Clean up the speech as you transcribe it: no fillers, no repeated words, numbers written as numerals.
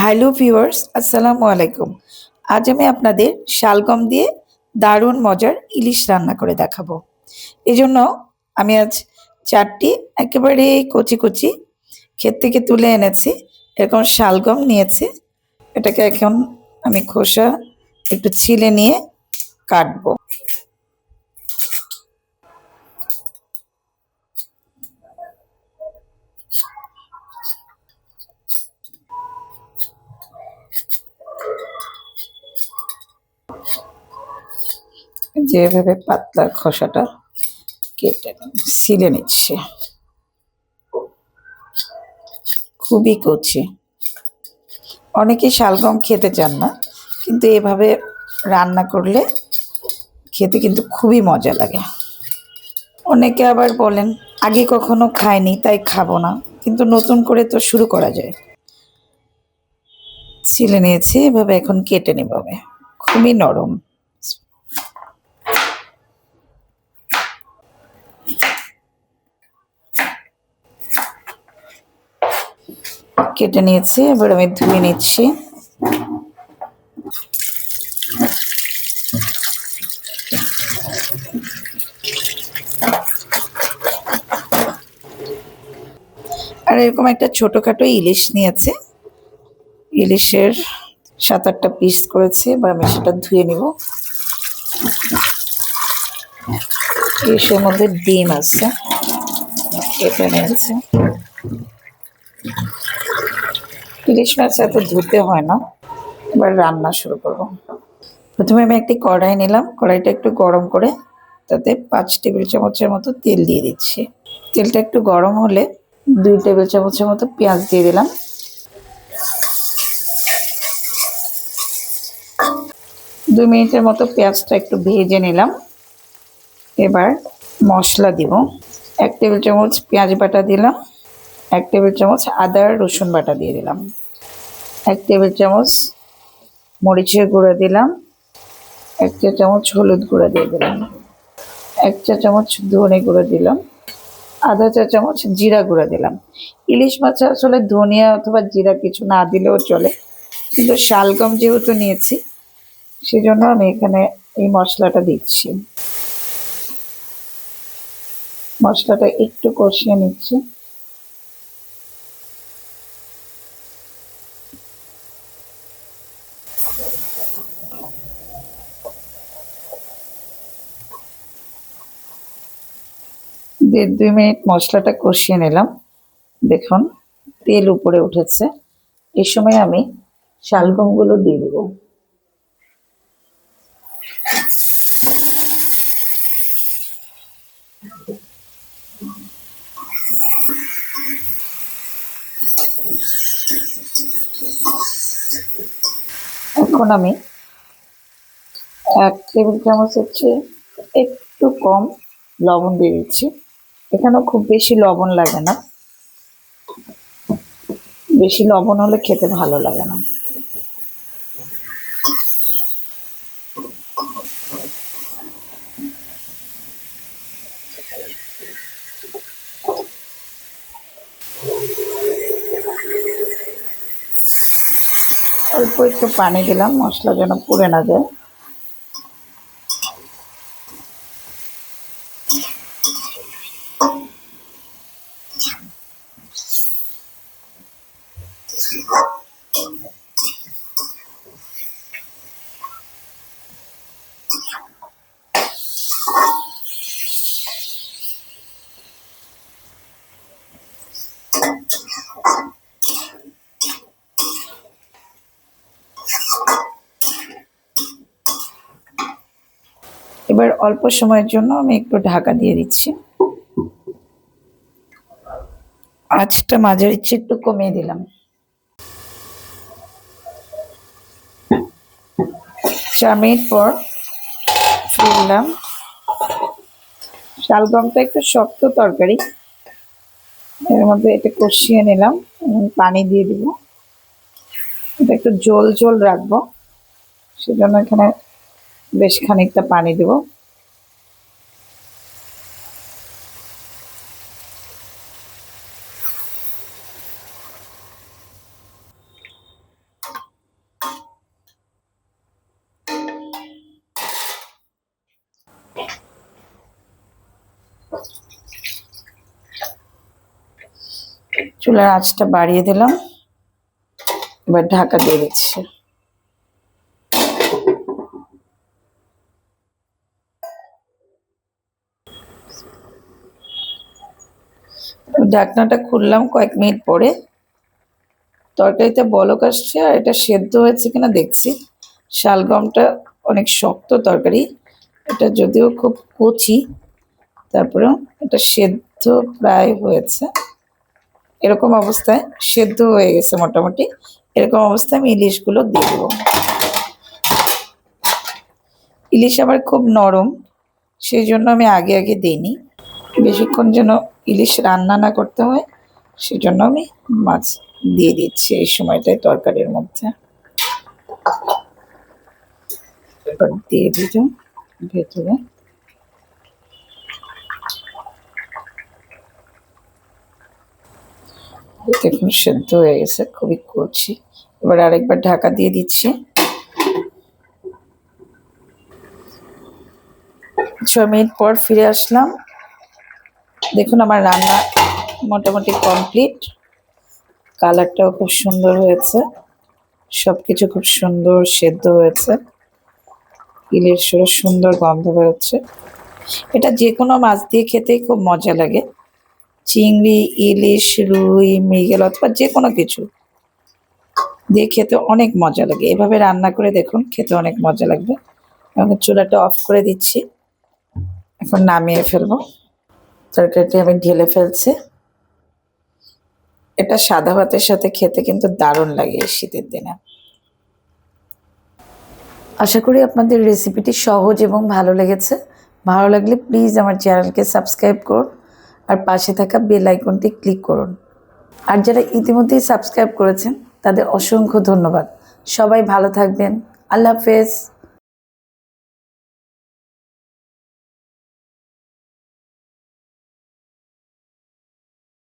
Hello viewers, আসসালামু আলাইকুম। আজ আমি আপনাদের শালগম দিয়ে দারুণ মজার ইলিশ রান্না করে দেখাবো। এজন্য আমি আজ ৪ টি একেবারে কচি, কচি ক্ষেত থেকে তুলে এনেছি। এরকম শালগম নিয়েছি। এটাকে এখন আমি খোসা একটু ছিলে নিয়ে কাটবো। যেভাবে পাতলা খোসাটা কেটে ছিলে নিচ্ছি। খুবই কচি। অনেকে শালগম খেতে চান না, কিন্তু এভাবে রান্না করলে খেতে কিন্তু খুবই মজা লাগে। অনেকে আবার বলেন আগে কখনো খাইনি তাই খাবো না, কিন্তু নতুন করে তো শুরু করা যায়। ছিলে নিয়েছি, এভাবে এখন কেটে নেব আমি। খুবই নরম। কেটে নিয়েছি, এবার আমি ধুয়ে নিচ্ছি। আর এরকম একটা ছোটখাটো ইলিশ নিয়েছে। ইলিশের ৭-৮টা পিস করেছি, এবার আমি সেটা ধুয়ে নিব। ইলিশের মধ্যে ডিম আছে, কেটে নিয়েছি। ইলিশ মাছ এত ধুতে হয় না। এবার রান্না শুরু করব। প্রথমে আমি একটি কড়াই নিলাম, কড়াইটা একটু গরম করে তাতে ৫ টেবিল চামচের মতো তেল দিয়ে দিচ্ছি। তেলটা একটু গরম হলে ২ টেবিল চামচের মতো পেঁয়াজ দিয়ে দিলাম। ২ মিনিটের মতো পেঁয়াজটা একটু ভেজে নিলাম। এবার মশলা দিব। ১ টেবিল চামচ পেঁয়াজ বাটা দিলাম। ১ টেবিল চামচ আদা রসুন বাটা দিয়ে দিলাম। ১ টেবিল চামচ মরিচের গুঁড়া দিলাম। ১ চা চামচ হলুদ গুঁড়া দিয়ে দিলাম। ১ চা চামচ ধনে গুঁড়া দিলাম। আধা চা চামচ জিরা গুঁড়া দিলাম। ইলিশ মাছে আসলে ধনিয়া অথবা জিরা কিছু না দিলেও চলে, কিন্তু শালগম যেহেতু নিয়েছি সেজন্য আমি এখানে এই মশলাটা দিচ্ছি। মশলাটা একটু কষিয়ে নিচ্ছি। দেড় ২ মিনিট মশলাটা কষিয়ে নিলাম। দেখুন তেল উপরে উঠেছে। এই সময় আমি শালগমগুলো দিয়ে দেবো। এখন আমি ১ টেবিল চামচের চেয়ে একটু কম লবণ দিয়ে দিচ্ছি। এখানেও খুব বেশি লবণ লাগে না। বেশি লবণ হলে খেতে ভালো লাগে না। অল্প একটু পানি দিলাম, মশলা যেন পুড়ে না যায়। এবার অল্প সময়ের জন্য আমি একটু ঢাকা দিয়ে দিচ্ছি। আঁচটা মাঝারি চেয়ে একটু কমিয়ে দিলাম। ৪ মিনিট পর ফিরলাম। শালগমটা একটু শক্ত তরকারি, এর মধ্যে এটা কষিয়ে নিলাম এবং পানি দিয়ে দিব। এটা একটু ঝোল ঝোল রাখবো, সেজন্য এখানে বেশ খানিকটা পানি দেব। চুলার আঁচটা বাড়িয়ে দিলাম, এবার ঢাকা দিয়ে দিচ্ছি। ঢাকনাটা খুললাম কয়েক মিনিট পরে, তরকারিতে বলক আসছে আর এটা সেদ্ধ হয়েছে কিনা দেখছি। শালগমটা অনেক শক্ত তরকারি, এটা যদিও খুব কচি, তারপরেও এটা সেদ্ধ প্রায় হয়েছে। এরকম অবস্থায় সেদ্ধ হয়ে গেছে মোটামুটি, এরকম অবস্থায় আমি ইলিশগুলো দিয়ে দেবো। ইলিশ আবার খুব নরম, সেই জন্য আমি আগে আগে দিইনি, বেশিক্ষণ যেন ইলিশ রান্না না করতে হয়, সেই জন্য আমি মাছ দিয়ে দিচ্ছি এই সময়টায় তরকারির মধ্যে। এবার দিয়ে দিলাম ভেতরে। দেখুন সেদ্ধ হয়ে গেছে, খুবই কচি। এবার আরেকবার ঢাকা দিয়ে দিচ্ছি। 6 মিনিট পর ফিরে আসলাম। দেখুন আমার রান্না মোটামুটি কমপ্লিট, কালারটাও খুব সুন্দর হয়েছে, সব কিছু খুব সুন্দর সেদ্ধ হয়েছে, ইলিশের সুন্দর গন্ধ বেরোচ্ছে। এটা যে কোনো মাছ দিয়ে খেতেই খুব মজা লাগে, চিংড়ি, ইলিশ, রুই, মৃগেল অথবা যে কোনো কিছু দিয়ে খেতে অনেক মজা লাগে। এভাবে রান্না করে দেখুন, খেতে অনেক মজা লাগবে। এখন চুলাটা অফ করে দিচ্ছি, এখন নামিয়ে ফেলবো। তরকারিটি আমি ঢেলে ফেলছি। এটা সাদা ভাতের সাথে খেতে কিন্তু দারুণ লাগে এই শীতের দিনে। আশা করি আপনাদের রেসিপিটি সহজ এবং ভালো লেগেছে। ভালো লাগলে প্লিজ আমার চ্যানেলকে সাবস্ক্রাইব করুন আর পাশে থাকা বেল আইকনটি ক্লিক করুন। আর যারা ইতিমধ্যেই সাবস্ক্রাইব করেছেন তাদের অসংখ্য ধন্যবাদ। সবাই ভালো থাকবেন। আল্লাহ হাফেজ।